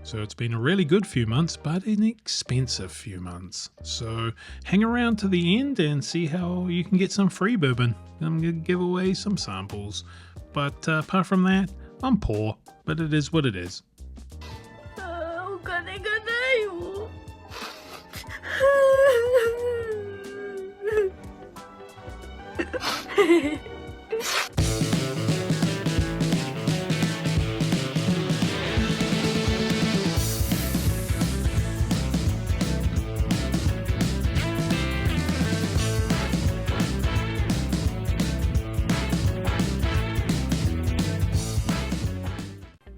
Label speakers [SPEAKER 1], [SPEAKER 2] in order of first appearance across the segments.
[SPEAKER 1] So it's been a really good few months, but an expensive few months. So hang around to the end and see how you can get some free bourbon. I'm going to give away some samples. But apart from that, I'm poor, but it is what it is.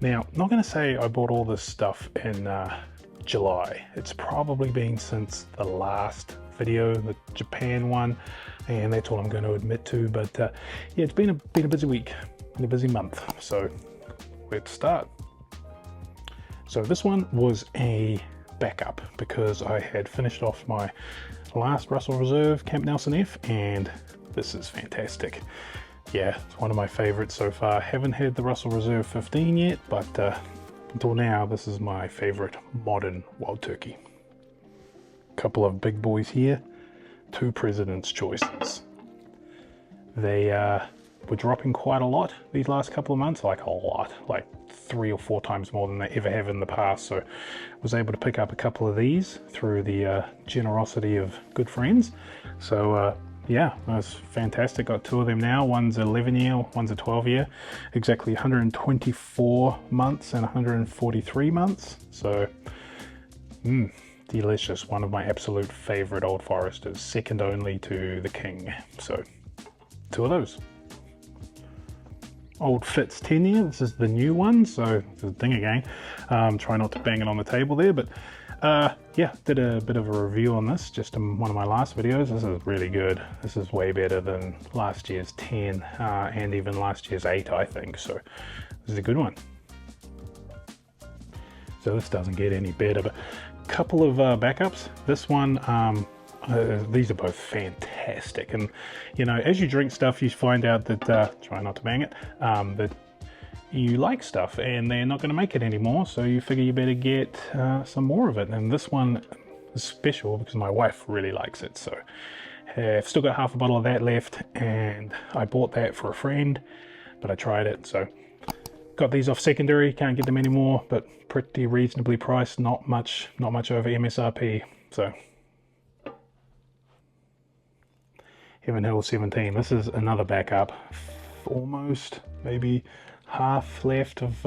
[SPEAKER 1] Now, I'm not going to say I bought all this stuff in July. It's probably been since the last video, the Japan one, and that's all I'm going to admit to. But yeah, it's been a busy week, and a busy month. So let's start. So this one was a backup because I had finished off my last Russell Reserve Camp Nelson F, and this is fantastic. Yeah, it's one of my favorites so far. Haven't had the Russell Reserve 15 yet, but until now, this is my favorite modern wild turkey. Couple of big boys here, 2 President's Choices. They were dropping quite a lot these last couple of months, like a lot, like 3 or 4 times more than they ever have in the past. So I was able to pick up a couple of these through the generosity of good friends. So yeah, that's fantastic. Got 2 of them now. One's 11 year, one's a 12 year. Exactly 124 months and 143 months. So, delicious. One of my absolute favorite Old Foresters, second only to the King. So, 2 of those. Old Fitz 10 year. This is the new one. So, the thing again. Try not to bang it on the table there, but yeah, did a bit of a review on this just in one of my last videos. This is really good. This is way better than last year's 10 and even last year's 8, I think. So this is a good one. So this doesn't get any better, but a couple of backups. This one, these are both fantastic. And you know, as you drink stuff, you find out that, try not to bang it, that you like stuff and they're not going to make it anymore, so you figure you better get some more of it. And this one is special because my wife really likes it, so I've still got half a bottle of that left, and I bought that for a friend, but I tried it. So got these off secondary, can't get them anymore, but pretty reasonably priced, not much over MSRP. So Heaven Hill 17, this is another backup, almost maybe half left of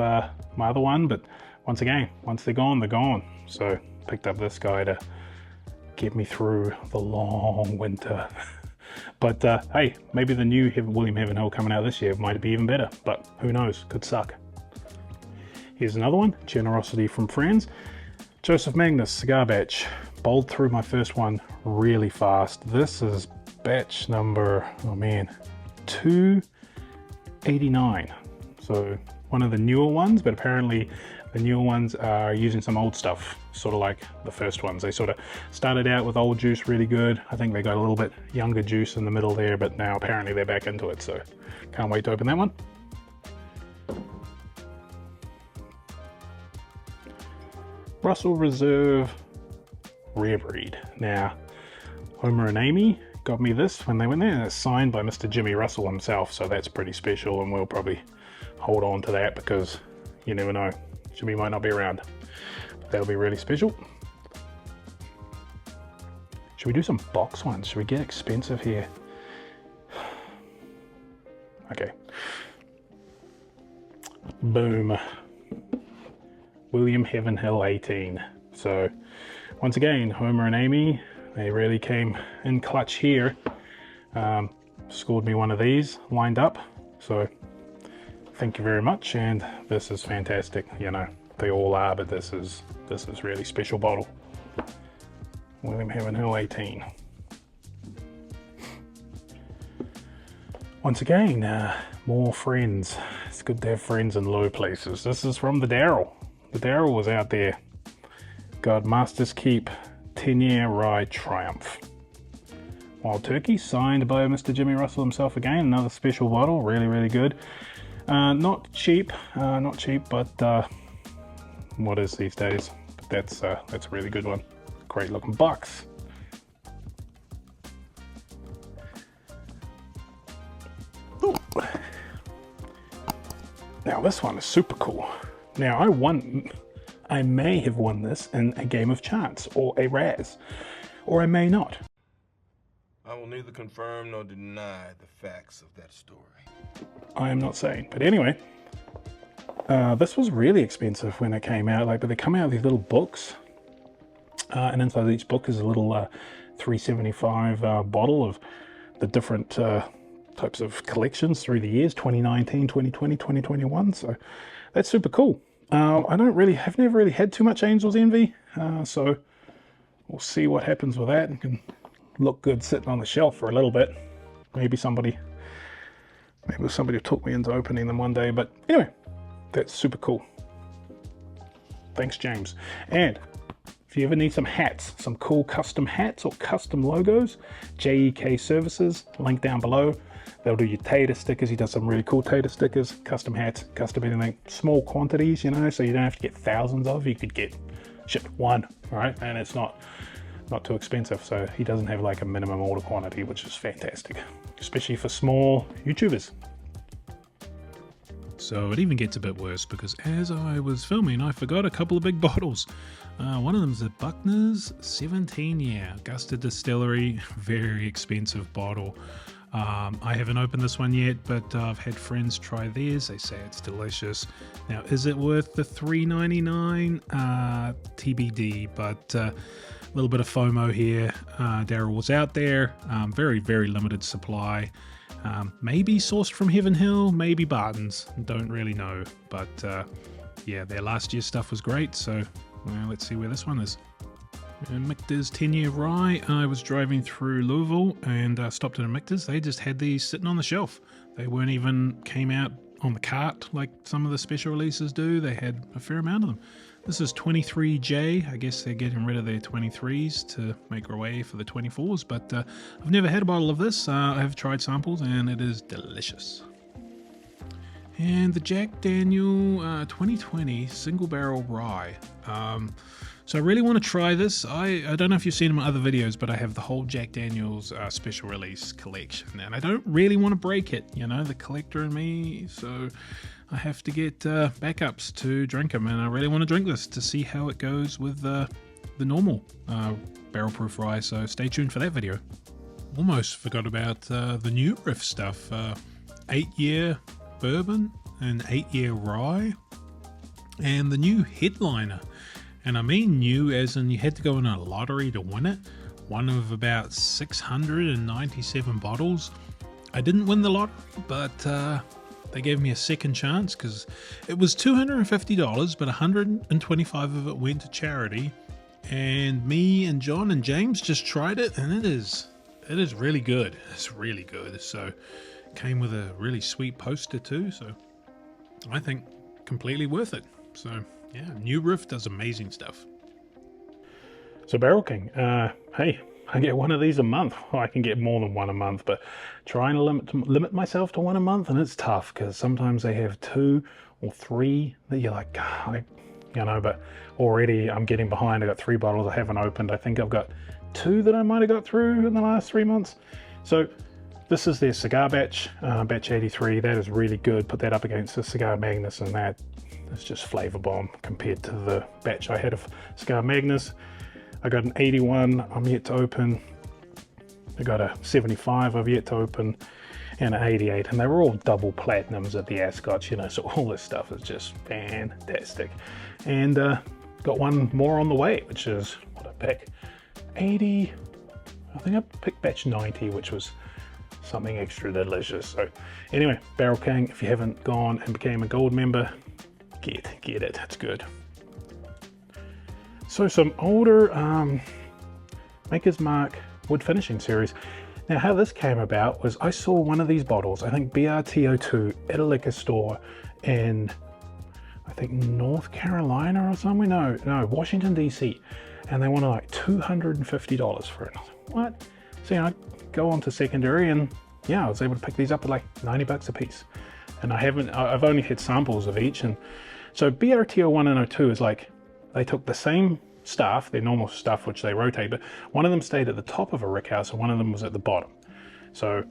[SPEAKER 1] my other one, but once again, once they're gone, they're gone. So picked up this guy to get me through the long winter. But hey, maybe the new William Heaven Hill coming out this year might be even better, but who knows, could suck. Here's another one, generosity from friends. Joseph Magnus cigar batch. Bowled through my first one really fast. This is batch number, oh man, 289. So one of the newer ones, but apparently the newer ones are using some old stuff, sort of like the first ones. They sort of started out with old juice really good. I think they got a little bit younger juice in the middle there, but now apparently they're back into it. So can't wait to open that one. Russell Reserve Rare Breed. Now, Homer and Amy got me this when they went there, and it's signed by Mr. Jimmy Russell himself, so that's pretty special, and we'll probably hold on to that because you never know, Jimmy might not be around. But that'll be really special. Should we do some box ones? Should we get expensive here? Okay. Boom. William Heaven Hill 18. So once again, Homer and Amy, they really came in clutch here. Scored me one of these lined up. So thank you very much, and this is fantastic. You know, they all are, but this is really special bottle. William Heaven Hill 18. Once again, more friends. It's good to have friends in low places. This is from the Darryl. The Darryl was out there. Got Master's Keep 10-year Rye Triumph. Wild Turkey, signed by Mr. Jimmy Russell himself again. Another special bottle, really, really good. Not cheap, but what is these days. But that's a really good one. Great looking box. Ooh. Now this one is super cool. Now I may have won this in a game of chance or a Raz, or I may not.
[SPEAKER 2] I will neither confirm nor deny the facts of that story.
[SPEAKER 1] I am not saying, but anyway, this was really expensive when it came out. But they come out with these little books, and inside each book is a little $3.75 bottle of the different types of collections through the years, 2019, 2020, 2021. So that's super cool. I've never really had too much Angel's Envy, so we'll see what happens with that. It can look good sitting on the shelf for a little bit. Maybe somebody will talk me into opening them one day. But anyway, that's super cool. Thanks, James. And if you ever need some hats, some cool custom hats or custom logos, JEK Services, link down below. They'll do your tater stickers. He does some really cool tater stickers, custom hats, custom anything, small quantities, you know, so you don't have to get thousands of. You could get shipped one, right? And it's not too expensive. So he doesn't have like a minimum order quantity, which is fantastic, especially for small YouTubers.
[SPEAKER 3] So it even gets a bit worse, because as I was filming, I forgot a couple of big bottles. One of them is a Buckner's 17-year Augusta Distillery, very expensive bottle. I haven't opened this one yet, but I've had friends try theirs. They say it's delicious. Now, is it worth the $3.99? TBD, but a little bit of FOMO here. Daryl was out there, very, very limited supply. Maybe sourced from Heaven Hill, maybe Barton's, don't really know. But yeah, their last year's stuff was great, so well, let's see where this one is. Michter's 10-year rye. I was driving through Louisville and stopped at a Michter's. They just had these sitting on the shelf. They weren't even came out on the cart like some of the special releases do. They had a fair amount of them. This is 23J. I guess they're getting rid of their 23s to make way for the 24s, but I've never had a bottle of this. I have tried samples and it is delicious. And the Jack Daniel 2020 single barrel rye. So I really want to try this. I don't know if you've seen my other videos, but I have the whole Jack Daniel's special release collection, and I don't really want to break it, you know, the collector in me, so I have to get backups to drink them, and I really want to drink this to see how it goes with the normal barrel proof rye, so stay tuned for that video. Almost forgot about the new riff stuff. 8-year bourbon and 8-year rye, and the new headliner. And I mean new as in you had to go in a lottery to win it. One of about 697 bottles. I didn't win the lottery, but they gave me a second chance because it was $250, but 125 of it went to charity. And me and John and James just tried it, and it is really good. It's really good. So it came with a really sweet poster too. So I think completely worth it. So yeah, New Riff does amazing stuff.
[SPEAKER 1] So Barrel King, hey, I get one of these a month. Well, I can get more than one a month, but trying to limit myself to one a month, and it's tough because sometimes they have 2 or 3 that you're like, you know, but already I'm getting behind. I got 3 bottles I haven't opened. I think I've got 2 that I might have got through in the last 3 months. So this is their cigar batch, batch 83. That is really good. Put that up against the Cigar Magnus, and that is just flavor bomb compared to the batch I had of Cigar Magnus. I got an 81 I'm yet to open. I got a 75 I've yet to open, and an 88, and they were all double platinums at the Ascots, you know, so all this stuff is just fantastic. And got one more on the way, which is what I pick, 80. I think I picked batch 90, which was something extra delicious. So anyway, Barrel King, if you haven't gone and became a gold member, get it, it's good. So some older Maker's Mark wood finishing series. Now how this came about was I saw one of these bottles, I think BRTO2, at a liquor store in, I think North Carolina or somewhere, no, Washington DC, and they wanted like $250 for it. I was like, what? So you know, I go on to secondary, and yeah, I was able to pick these up at like 90 bucks a piece. And I've only had samples of each, and so BRTO1 and 02 is like they took the same staff, their normal stuff, which they rotate, but one of them stayed at the top of a rick house and one of them was at the bottom. So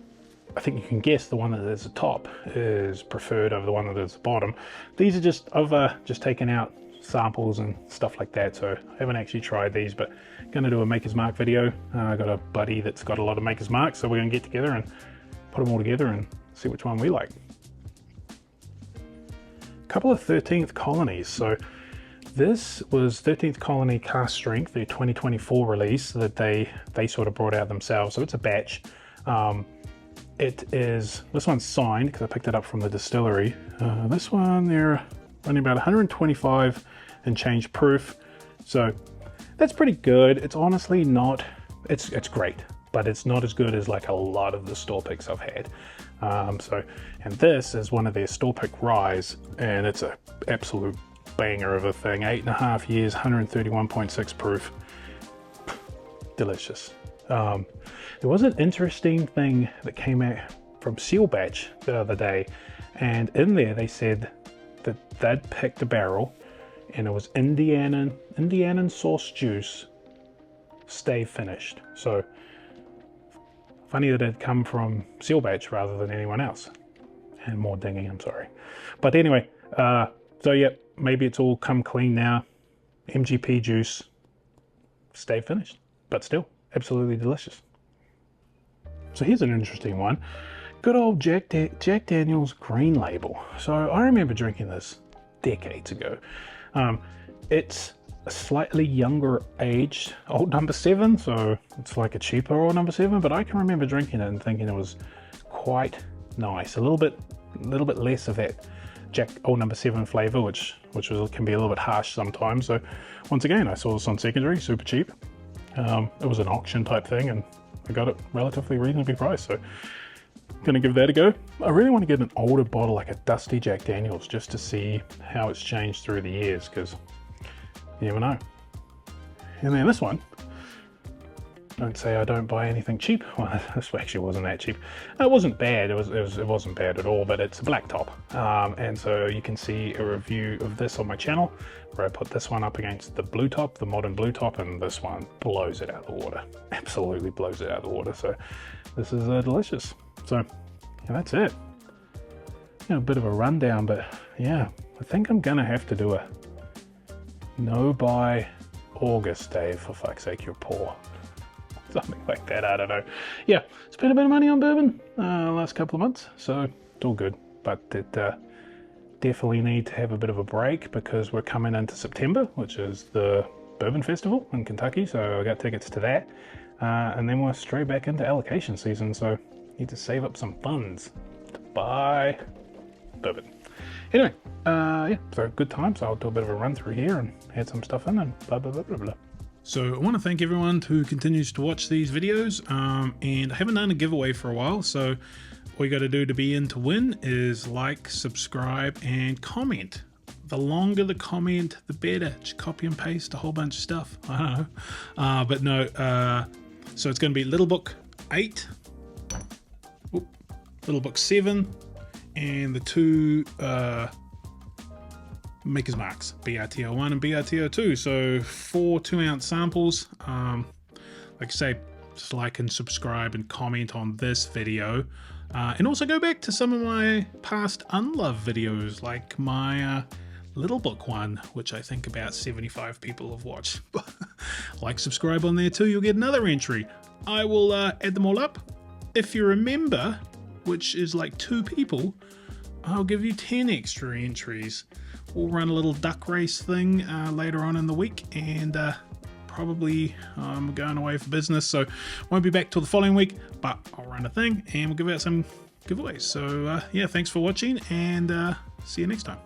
[SPEAKER 1] I think you can guess the one that is the top is preferred over the one that is the bottom. These are just, I've just taken out samples and stuff like that, so I haven't actually tried these, but I'm going to do a Maker's Mark video. I got a buddy that's got a lot of Maker's Marks, so we're going to get together and put them all together and see which one we like. A couple of 13th colonies. So this was 13th Colony Cast Strength, their 2024 release that they sort of brought out themselves. So it's a batch. This one's signed because I picked it up from the distillery. This one, they're running about 125 and change proof. So that's pretty good. It's honestly not, it's great, but it's not as good as like a lot of the store picks I've had. And this is one of their store pick ryes, and it's a absolute banger of a thing. 8.5 years, 131.6 proof. Delicious. There was an interesting thing that came out from Seal Batch the other day, and in there they said that they'd picked a barrel and it was Indianan sauce juice, stay finished. So funny that it come from Seal Batch rather than anyone else. And more dinging, I'm sorry. But anyway, so yeah, maybe it's all come clean now. MGP juice, stay finished, but still absolutely delicious. So here's an interesting one. Good old Jack Daniel's Green Label. So I remember drinking this decades ago. It's a slightly younger aged old number 7, so it's like a cheaper old number 7, but I can remember drinking it and thinking it was quite nice. A little bit less of that Jack old number 7 flavor, which can be a little bit harsh sometimes. So once again, I saw this on secondary, super cheap. It was an auction type thing, and I got it relatively reasonably priced, so I'm gonna give that a go. I really want to get an older bottle, like a dusty Jack Daniel's, just to see how it's changed through the years, because you never know. And then this one, don't say I don't buy anything cheap. Well, this actually wasn't that cheap. It wasn't bad. It wasn't bad at all. But it's a black top, and so you can see a review of this on my channel, where I put this one up against the blue top, the modern blue top, and this one blows it out of the water. Absolutely blows it out of the water. So this is delicious. So yeah, that's it. You know, a bit of a rundown, but yeah, I think I'm gonna have to do a no buy August, Dave. For fuck's sake, you're poor. Something like that, I don't know. Yeah, spent a bit of money on bourbon last couple of months, so it's all good. But it definitely need to have a bit of a break because we're coming into September, which is the Bourbon Festival in Kentucky, so I got tickets to that. And then we're straight back into allocation season, so need to save up some funds to buy bourbon. Anyway, yeah, so good time. So I'll do a bit of a run through here and add some stuff in and blah, blah, blah, blah, blah.
[SPEAKER 3] So I want to thank everyone who continues to watch these videos, and I haven't done a giveaway for a while, so all you got to do to be in to win is like, subscribe, and comment. The longer the comment, the better. Just copy and paste a whole bunch of stuff. I don't know. But no, so it's going to be Little Book 8, Little Book 7, and the two Maker's Marks, BRTO1 and BRTO2. So 4 2-ounce samples. Like I say, just like and subscribe and comment on this video. And also go back to some of my past unloved videos, like my Little Book one, which I think about 75 people have watched. Like, subscribe on there too, you'll get another entry. I will add them all up. If you're a member, which is like 2 people, I'll give you 10 extra entries. We'll run a little duck race thing later on in the week, and probably I'm going away for business, so won't be back till the following week, but I'll run a thing and we'll give out some giveaways. So yeah, thanks for watching, and see you next time.